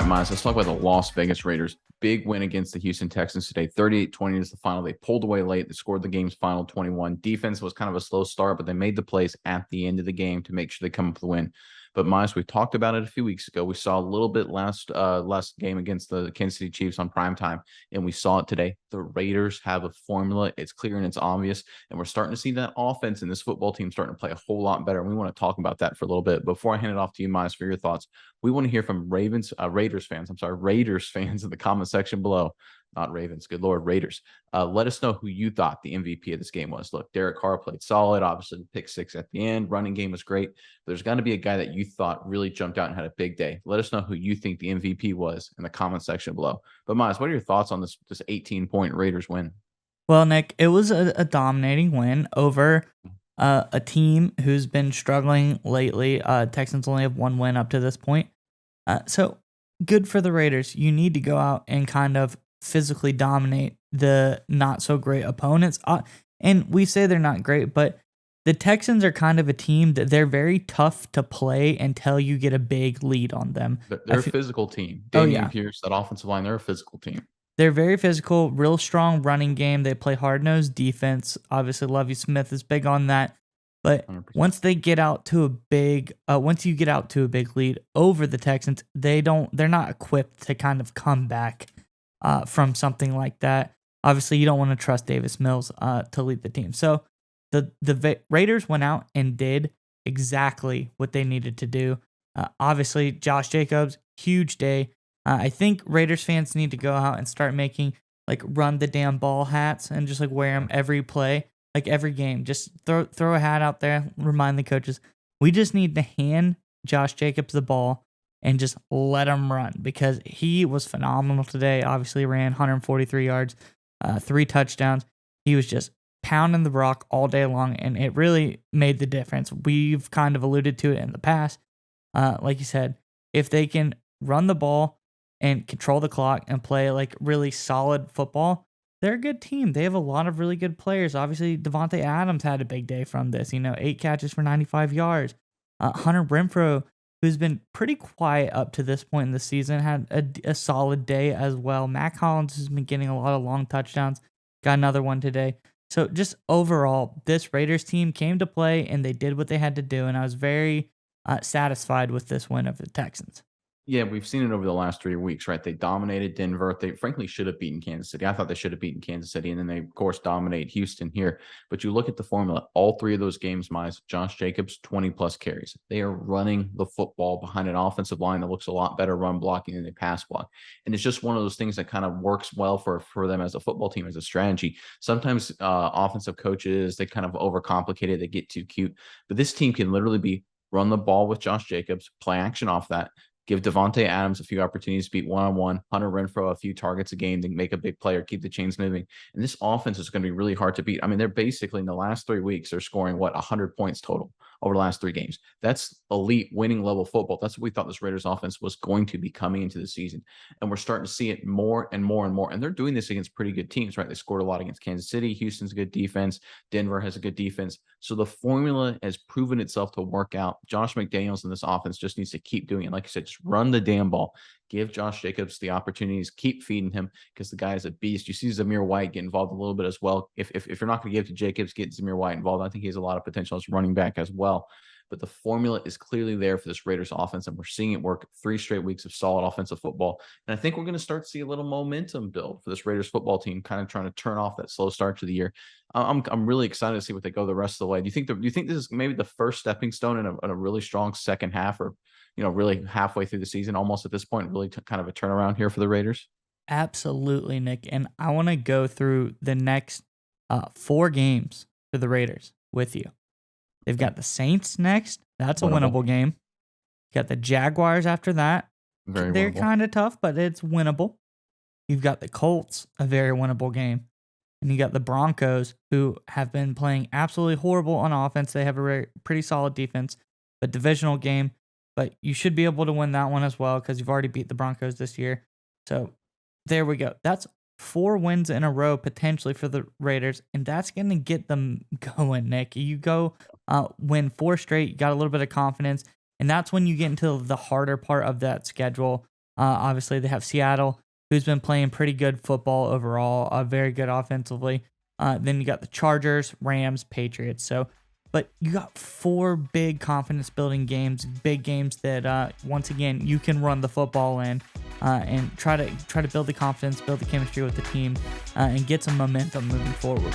Miles, let's talk about the Las Vegas Raiders. Big win against the Houston Texans today. 38-20 is the final. They pulled away late. They scored the game's final 21. Defense was kind of a slow start, but they made the plays at the end of the game to make sure they come up with the win. But Miles, we talked about it a few weeks ago. We saw a little bit last game against the Kansas City Chiefs on primetime, and we saw it today. The Raiders have a formula. It's clear and it's obvious, and we're starting to see that offense in this football team starting to play a whole lot better. And we want to talk about that for a little bit. Before I hand it off to you, Miles, for your thoughts, we want to hear from Raiders fans. Raiders fans in the comment section below. Not Ravens. Good Lord, Raiders. Let us know who you thought the MVP of this game was. Look, Derek Carr played solid. Obviously, the pick six at the end. Running game was great. There's got to be a guy that you thought really jumped out and had a big day. Let us know who you think the MVP was in the comment section below. But Miles, what are your thoughts on this 18-point Raiders win? Well, Nick, it was a dominating win over a team who's been struggling lately. Texans only have one win up to this point. So good for the Raiders. You need to go out and kind of physically dominate the not so great opponents. And we say they're not great, but the Texans are kind of a team that they're very tough to play until you get a big lead on them. They're a physical team. Oh, Damian yeah. Pierce, that offensive line, they're a physical team. They're very physical, real strong running game. They play hard-nosed defense. Obviously, Lovie Smith is big on that. But 100%. once you get out to a big lead over the Texans, they're not equipped to kind of come back from something like that. Obviously, you don't want to trust Davis Mills to lead the team. So the Raiders went out and did exactly what they needed to do. Obviously, Josh Jacobs, huge day. I think Raiders fans need to go out and start making like run the damn ball hats and just like wear them every play, like every game. Just throw a hat out there, remind the coaches. We just need to hand Josh Jacobs the ball and just let him run because he was phenomenal today. Obviously ran 143 yards, 3 touchdowns. He was just pounding the rock all day long, and it really made the difference. We've kind of alluded to it in the past. Like you said, if they can run the ball and control the clock and play like really solid football, they're a good team. They have a lot of really good players. Obviously, Devontae Adams had a big day from this. 8 catches for 95 yards. Hunter Renfrow, who's been pretty quiet up to this point in the season, had a solid day as well. Mac Hollins has been getting a lot of long touchdowns. Got another one today. So just overall, this Raiders team came to play and they did what they had to do. And I was very satisfied with this win of the Texans. Yeah, we've seen it over the last 3 weeks, right? They dominated Denver. They frankly should have beaten Kansas City. I thought they should have beaten Kansas City, and then they, of course, dominate Houston here. But you look at the formula, all 3 of those games, Miles, Josh Jacobs, 20-plus carries. They are running the football behind an offensive line that looks a lot better run blocking than they pass block. And it's just one of those things that kind of works well for them as a football team, as a strategy. Sometimes offensive coaches, they kind of overcomplicate it. They get too cute. But this team can literally be run the ball with Josh Jacobs, play action off that, give Devontae Adams a few opportunities to beat one-on-one, Hunter Renfrow a few targets a game to make a big play or keep the chains moving. And this offense is going to be really hard to beat. I mean, they're basically in the last 3 weeks, they're scoring 100 points total over the last 3 games. That's elite winning level football. That's what we thought this Raiders offense was going to be coming into the season. And we're starting to see it more and more and more. And they're doing this against pretty good teams, right? They scored a lot against Kansas City. Houston's a good defense. Denver has a good defense. So the formula has proven itself to work out. Josh McDaniels in this offense just needs to keep doing it. Like you said, just run the damn ball. Give Josh Jacobs the opportunities. Keep feeding him because the guy is a beast. You see Zamir White get involved a little bit as well. If you're not going to give to Jacobs, get Zamir White involved. I think he has a lot of potential as running back as well. But the formula is clearly there for this Raiders offense, and we're seeing it work. 3 straight weeks of solid offensive football. And I think we're going to start to see a little momentum build for this Raiders football team, kind of trying to turn off that slow start to the year. I'm really excited to see what they go the rest of the way. Do you think this is maybe the first stepping stone in a really strong second half, or really halfway through the season, almost at this point, really kind of a turnaround here for the Raiders? Absolutely, Nick. And I want to go through the next 4 games for the Raiders with you. They've got the Saints next. That's a winnable game. You got the Jaguars after that. They're kind of tough, but it's winnable. You've got the Colts, a very winnable game. And you got the Broncos, who have been playing absolutely horrible on offense. They have a pretty solid defense, but divisional game. But you should be able to win that one as well because you've already beat the Broncos this year. So there we go. That's 4 wins in a row potentially for the Raiders, and that's going to get them going, Nick. You go win 4 straight, you got a little bit of confidence, and that's when you get into the harder part of that schedule Obviously, they have Seattle, who's been playing pretty good football overall, very good offensively. Then you got the Chargers, Rams, Patriots. So, but you got 4 big confidence building games, big games that once again you can run the football in and try to build the confidence, build the chemistry with the team, and get some momentum moving forward.